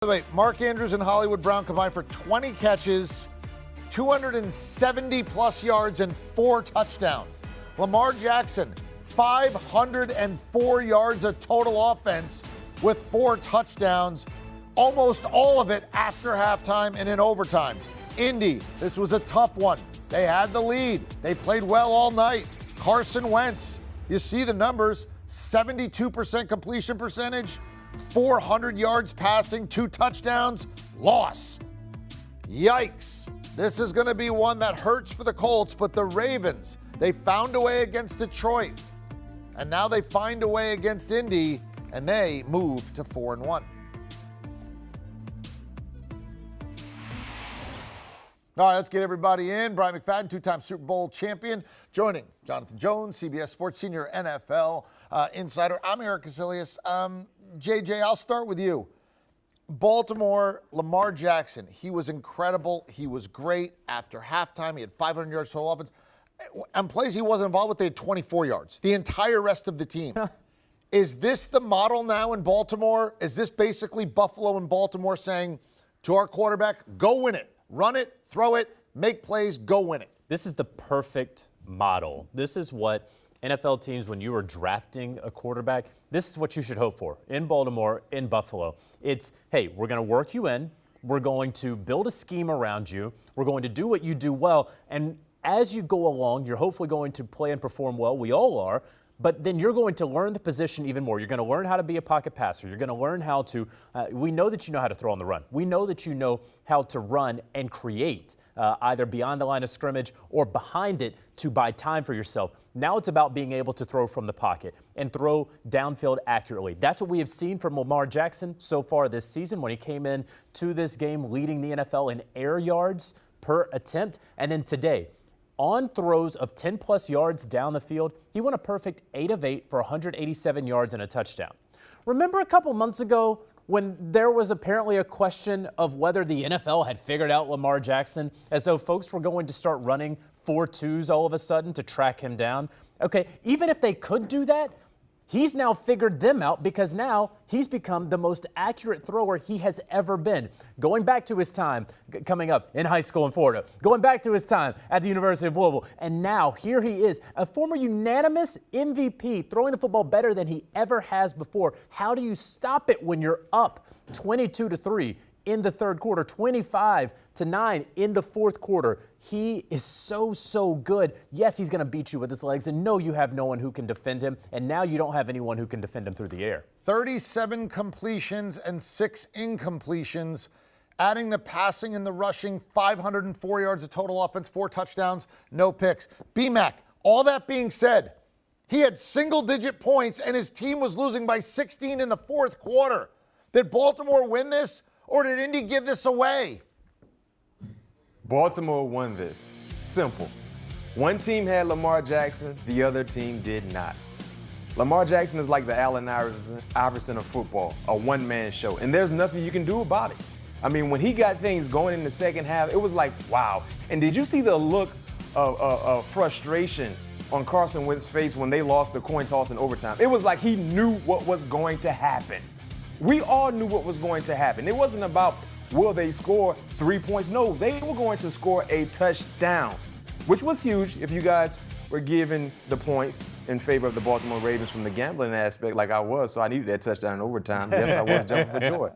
By the way, Mark Andrews and Hollywood Brown combined for 20 catches, 270-plus yards, and 4 touchdowns. Lamar Jackson, 504 yards of total offense with 4 touchdowns, almost all of it after halftime and in overtime. Indy, this was a tough one. They had the lead. They played well all night. Carson Wentz, you see the numbers, 72% completion percentage, 400 yards passing, 2 touchdowns, loss. Yikes. This is going to be one that hurts for the Colts, but the Ravens, they found a way against Detroit. And now they find a way against Indy, and they move to 4-1. All right, let's get everybody in. Brian McFadden, 2-time Super Bowl champion, joining Jonathan Jones, CBS Sports senior NFL insider. I'm Eric Casillas. JJ, I'll start with you. Baltimore, Lamar Jackson, he was incredible. He was great after halftime. He had 500 yards total offense. On plays he wasn't involved with, they had 24 yards. The entire rest of the team. Is this the model now in Baltimore? Is this basically Buffalo and Baltimore saying to our quarterback, go win it, run it, throw it, make plays, go win it? This is the perfect model. This is what NFL teams, when you are drafting a quarterback, this is what you should hope for in Baltimore, in Buffalo. It's, hey, we're going to work you in. We're going to build a scheme around you. We're going to do what you do well. And as you go along, you're hopefully going to play and perform well. We all are. But then you're going to learn the position even more. You're going to learn how to be a pocket passer. You're going to learn how to we know that you know how to throw on the run. We know that you know how to run and create either beyond the line of scrimmage or behind it to buy time for yourself. Now it's about being able to throw from the pocket and throw downfield accurately. That's what we have seen from Lamar Jackson so far this season when he came in to this game leading the NFL in air yards per attempt. And then today, on throws of 10-plus yards down the field, he went a perfect 8 of 8 for 187 yards and a touchdown. Remember a couple months ago when there was apparently a question of whether the NFL had figured out Lamar Jackson, as though folks were going to start running 4.2s all of a sudden to track him down? Okay, even if they could do that, he's now figured them out because now he's become the most accurate thrower he has ever been. Going back to his time coming up in high school in Florida, going back to his time at the University of Louisville, and now here he is, a former unanimous MVP, throwing the football better than he ever has before. How do you stop it when you're up 22-3 in the third quarter, 25-9 in the fourth quarter? He is so good. Yes, he's going to beat you with his legs, and no, you have no one who can defend him, and now you don't have anyone who can defend him through the air. 37 completions and 6 incompletions, adding the passing and the rushing, 504 yards of total offense, 4 touchdowns, no picks. B-Mac, all that being said, he had single-digit points, and his team was losing by 16 in the fourth quarter. Did Baltimore win this, or did Indy give this away? Baltimore won this. Simple. One team had Lamar Jackson, the other team did not. Lamar Jackson is like the Allen Iverson of football, a one-man show, and there's nothing you can do about it. I mean, when he got things going in the second half, it was like, wow. And did you see the look of frustration on Carson Wentz's face when they lost the coin toss in overtime? It was like he knew what was going to happen. We all knew what was going to happen. It wasn't about will they score 3 points? No, they were going to score a touchdown, which was huge if you guys were giving the points in favor of the Baltimore Ravens from the gambling aspect like I was, so I needed that touchdown in overtime. Yes, I was jumping for joy.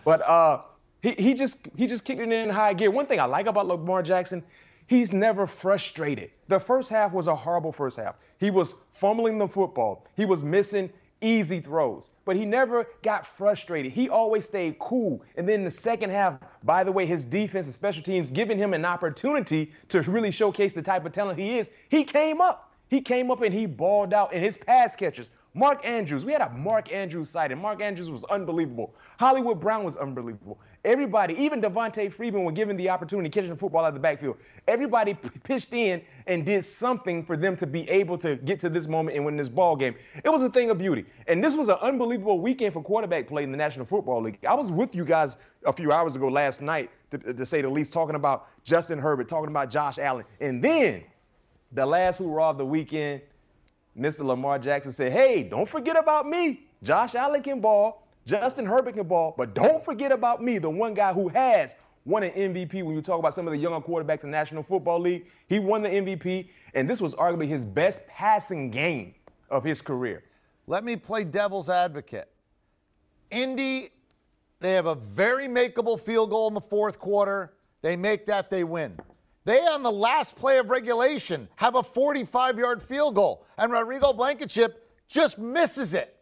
But he just kicked it in high gear. One thing I like about Lamar Jackson, he's never frustrated. The first half was a horrible first half. He was fumbling the football. He was missing easy throws, but he never got frustrated. He always stayed cool. And then in the second half, by the way, his defense and special teams giving him an opportunity to really showcase the type of talent he is, he came up. He came up and he balled out. And his pass catchers, Mark Andrews, we had a Mark Andrews sighting. Mark Andrews was unbelievable. Hollywood Brown was unbelievable. Everybody, even Devontae Freeman, when given the opportunity catching the football out of the backfield, everybody pitched in and did something for them to be able to get to this moment and win this ball game. It was a thing of beauty. And this was an unbelievable weekend for quarterback play in the National Football League. I was with you guys a few hours ago last night, to say the least, talking about Justin Herbert, talking about Josh Allen. And then the last hoorah of the weekend, Mr. Lamar Jackson said, hey, don't forget about me. Josh Allen can ball. Justin Herbert can ball, but don't forget about me, the one guy who has won an MVP. When you talk about some of the younger quarterbacks in the National Football League, he won the MVP, and this was arguably his best passing game of his career. Let me play devil's advocate. Indy, they have a very makeable field goal in the fourth quarter. They make that, they win. They, on the last play of regulation, have a 45-yard field goal, and Rodrigo Blankenship just misses it.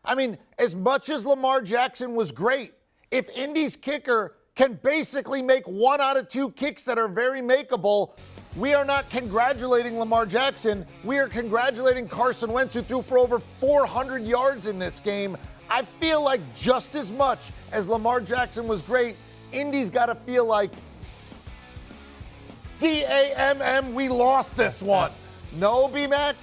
I mean, as much as Lamar Jackson was great, if Indy's kicker can basically make 1 out of 2 kicks that are very makeable, we are not congratulating Lamar Jackson. We are congratulating Carson Wentz, who threw for over 400 yards in this game. I feel like just as much as Lamar Jackson was great, Indy's got to feel like, DAMM, we lost this one. No, B-Mac?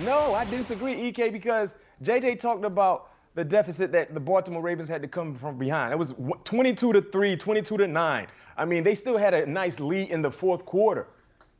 No, I disagree, EK, because JJ talked about the deficit that the Baltimore Ravens had to come from behind. It was 22-3, 22-9. I mean, they still had a nice lead in the fourth quarter.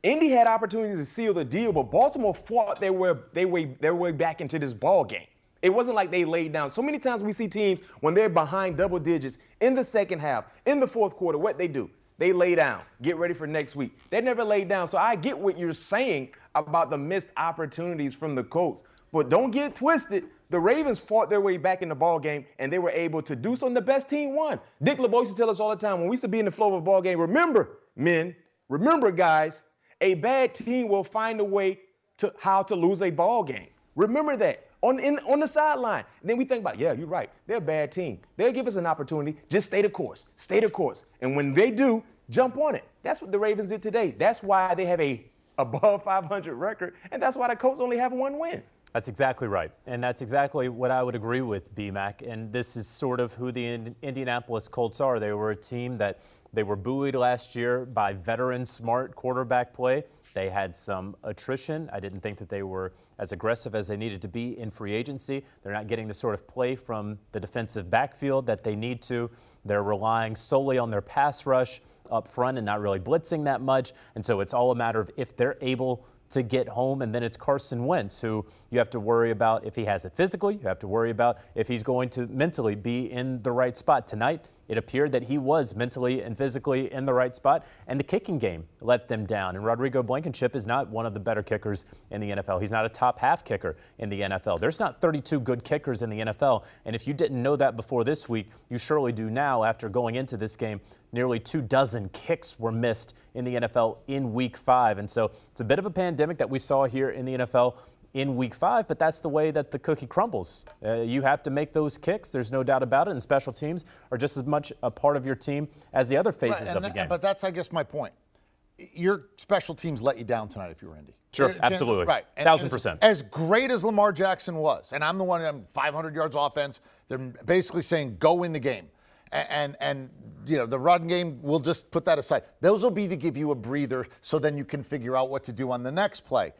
Indy had opportunities to seal the deal, but Baltimore fought their way back into this ball game. It wasn't like they laid down. So many times we see teams, when they're behind double digits in the second half, in the fourth quarter, what they do? They lay down, get ready for next week. They never laid down. So I get what you're saying about the missed opportunities from the Colts. But don't get twisted. The Ravens fought their way back in the ball game, and they were able to do so, and the best team won. Dick LeBeau used to tell us all the time, when we used to be in the flow of a ball game, remember, men, remember, guys, a bad team will find a way to how to lose a ball game. Remember that on the sideline. And then we think about, yeah, you're right. They're a bad team. They'll give us an opportunity. Just stay the course. Stay the course. And when they do, jump on it. That's what the Ravens did today. That's why they have a above 500 record, and that's why the Colts only have 1 win. That's exactly right. And that's exactly what I would agree with, B-Mac. And this is sort of who the Indianapolis Colts are. They were a team that they were buoyed last year by veteran, smart quarterback play. They had some attrition. I didn't think that they were as aggressive as they needed to be in free agency. They're not getting the sort of play from the defensive backfield that they need to. They're relying solely on their pass rush up front and not really blitzing that much. And so it's all a matter of if they're able to get home. And then it's Carson Wentz, who you have to worry about if he has it physically. You have to worry about if he's going to mentally be in the right spot. Tonight, it appeared that he was mentally and physically in the right spot, and the kicking game let them down. And Rodrigo Blankenship is not one of the better kickers in the NFL. He's not a top half kicker in the NFL. There's not 32 good kickers in the NFL, and if you didn't know that before this week, you surely do now after going into this game. Nearly 24 kicks were missed in the NFL in Week 5, and so it's a bit of a pandemic that we saw here in the NFL in Week 5, but that's the way that the cookie crumbles. You have to make those kicks. There's no doubt about it, and special teams are just as much a part of your team as the other phases of the game. But that's, I guess, my point. Your special teams let you down tonight if you were Indy. Sure, absolutely. Right. 1,000%. As great as Lamar Jackson was, and I'm the one, I'm 500 yards offense, they're basically saying, go win the game. And you know, the run game, we'll just put that aside. Those will be to give you a breather so then you can figure out what to do on the next play.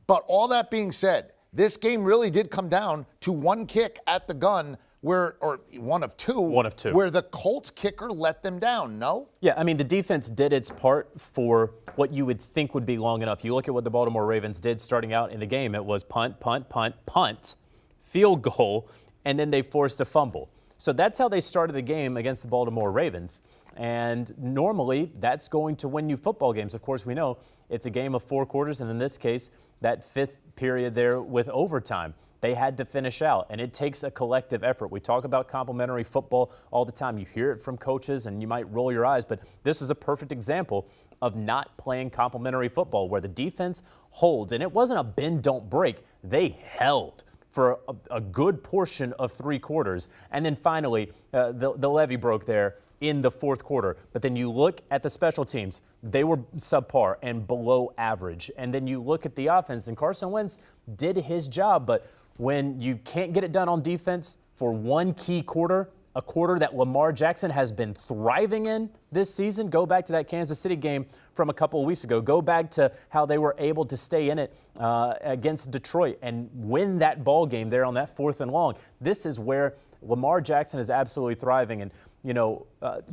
But all that being said, this game really did come down to one kick at the gun where, or one of two, where the Colts kicker let them down, no? Yeah, I mean, the defense did its part for what you would think would be long enough. You look at what the Baltimore Ravens did starting out in the game. It was punt, punt, punt, punt, field goal, and then they forced a fumble. So that's how they started the game against the Baltimore Ravens. And normally, that's going to win you football games. Of course, we know it's a game of 4 quarters, and in this case, that 5th period there with overtime, they had to finish out, and it takes a collective effort. We talk about complementary football all the time. You hear it from coaches, and you might roll your eyes, but this is a perfect example of not playing complementary football, where the defense holds, and it wasn't a bend, don't break. They held for a good portion of 3 quarters, and then finally, the levee broke there in the 4th quarter. But then you look at the special teams, they were subpar and below average. And then you look at the offense, and Carson Wentz did his job. But when you can't get it done on defense for one key quarter, a quarter that Lamar Jackson has been thriving in this season, go back to that Kansas City game from a couple of weeks ago. Go back to how they were able to stay in it against Detroit and win that ball game there on that 4th and long. This is where Lamar Jackson is absolutely thriving. And you know,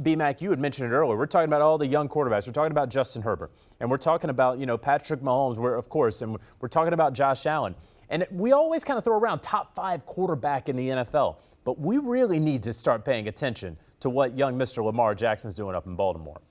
B-Mac, you had mentioned it earlier. We're talking about all the young quarterbacks. We're talking about Justin Herbert. And we're talking about, you know, Patrick Mahomes, of course, and we're talking about Josh Allen. And we always kind of throw around top 5 quarterback in the NFL. But we really need to start paying attention to what young Mr. Lamar Jackson's doing up in Baltimore.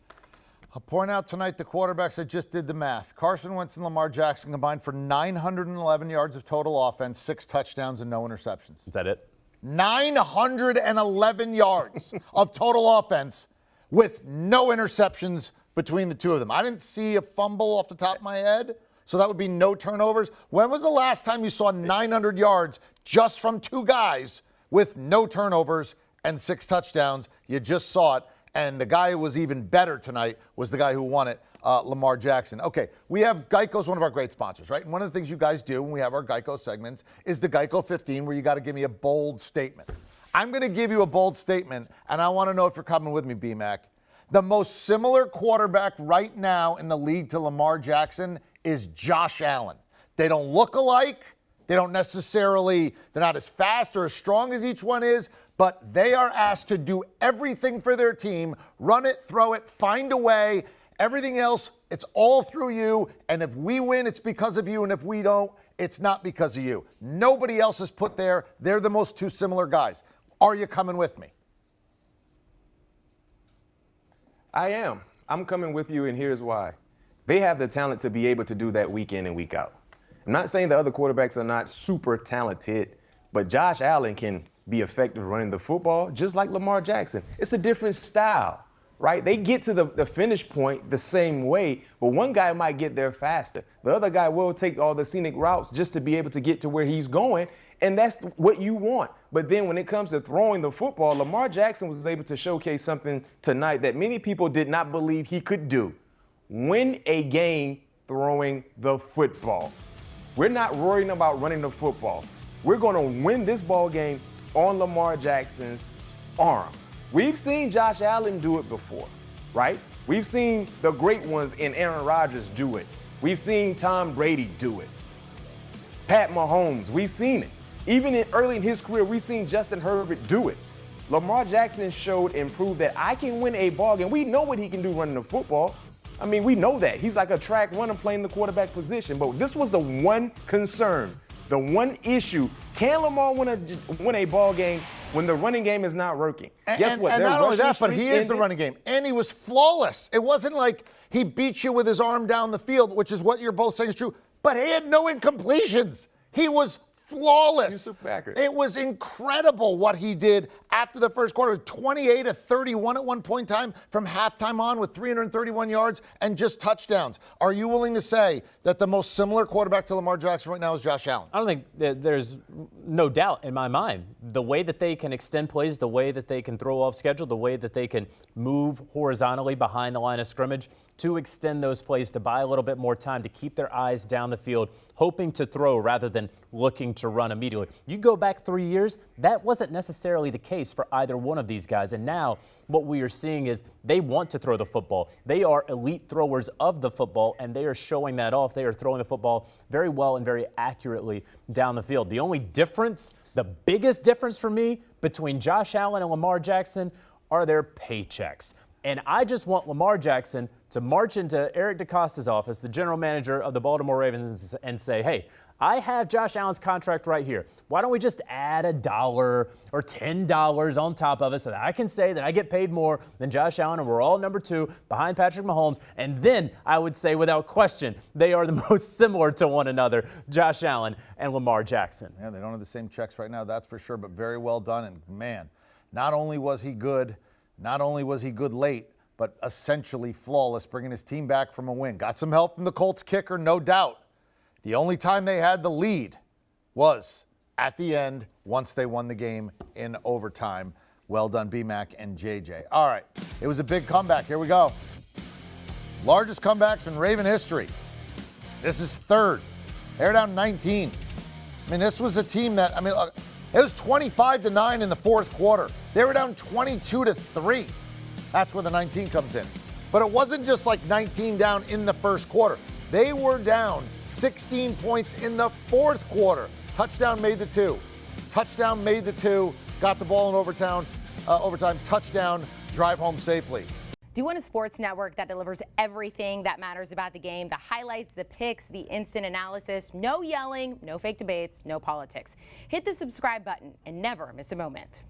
I'll point out tonight the quarterbacks. I just did the math. Carson Wentz and Lamar Jackson combined for 911 yards of total offense, 6 touchdowns, and no interceptions. Is that it? 911 yards of total offense with no interceptions between the two of them. I didn't see a fumble off the top of my head, so that would be no turnovers. When was the last time you saw 900 yards just from 2 guys with no turnovers and 6 touchdowns? You just saw it. And the guy who was even better tonight was the guy who won it, Lamar Jackson. Okay, we have Geico's one of our great sponsors, right? And one of the things you guys do when we have our Geico segments is the Geico 15, where you got to give me a bold statement. I'm going to give you a bold statement, and I want to know if you're coming with me, B-Mac. The most similar quarterback right now in the league to Lamar Jackson is Josh Allen. They don't look alike. They don't necessarily, they're not as fast or as strong as each one is, but they are asked to do everything for their team, run it, throw it, find a way. Everything else, it's all through you. And if we win, it's because of you. And if we don't, it's not because of you. Nobody else is put there. They're the most 2 similar guys. Are you coming with me? I am. I'm coming with you, and here's why. They have the talent to be able to do that week in and week out. I'm not saying the other quarterbacks are not super talented, but Josh Allen can be effective running the football just like Lamar Jackson. It's a different style, right? They get to the finish point the same way, but one guy might get there faster. The other guy will take all the scenic routes just to be able to get to where he's going, and that's what you want. But then when it comes to throwing the football, Lamar Jackson was able to showcase something tonight that many people did not believe he could do. Win a game throwing the football. We're not worrying about running the football. We're going to win this ball game on Lamar Jackson's arm. We've seen Josh Allen do it before, right? We've seen the great ones in Aaron Rodgers do it. We've seen Tom Brady do it. Pat Mahomes, we've seen it. Even early in his career, we've seen Justin Herbert do it. Lamar Jackson showed and proved that I can win a ball game. We know what he can do running the football. I mean, we know that. He's like a track runner playing the quarterback position. But this was the one concern, the one issue. Can Lamar win a ball game when the running game is not working? Guess what? And not only that, but he is the running game. And he was flawless. It wasn't like he beat you with his arm down the field, which is what you're both saying is true. But he had no incompletions. He was flawless. It was incredible what he did after the first quarter. 28-31 at one point in time from halftime on with 331 yards and just touchdowns. Are you willing to say that the most similar quarterback to Lamar Jackson right now is Josh Allen? I don't think there's no doubt in my mind. The way that they can extend plays, the way that they can throw off schedule, the way that they can move horizontally behind the line of scrimmage to extend those plays, to buy a little bit more time, to keep their eyes down the field, hoping to throw rather than looking to run immediately. You go back 3 years, that wasn't necessarily the case for either one of these guys. And now what we are seeing is they want to throw the football. They are elite throwers of the football, and they are showing that off. They are throwing the football very well and very accurately down the field. The only difference, the biggest difference for me between Josh Allen and Lamar Jackson are their paychecks. And I just want Lamar Jackson to march into Eric DeCosta's office, the general manager of the Baltimore Ravens, and say, hey, I have Josh Allen's contract right here. Why don't we just add $1 or $10 on top of it so that I can say that I get paid more than Josh Allen and we're all number 2 behind Patrick Mahomes? And then I would say without question, they are the most similar to one another, Josh Allen and Lamar Jackson. Yeah, they don't have the same checks right now, that's for sure, but very well done. And man, not only was he good late, but essentially flawless, bringing his team back from a win. Got some help from the Colts kicker, no doubt. The only time they had the lead was at the end once they won the game in overtime. Well done, B-Mac and JJ. All right, it was a big comeback. Here we go. Largest comebacks in Raven history. This is third. They're down 19. I mean, this was a team that, it was 25-9 in the fourth quarter. They were down 22-3. That's where the 19 comes in. But it wasn't just like 19 down in the first quarter. They were down 16 points in the fourth quarter. Touchdown made the 2. Touchdown made the 2. Got the ball in overtime. Touchdown. Drive home safely. Do you want a sports network that delivers everything that matters about the game? The highlights, the picks, the instant analysis, no yelling, no fake debates, no politics. Hit the subscribe button and never miss a moment.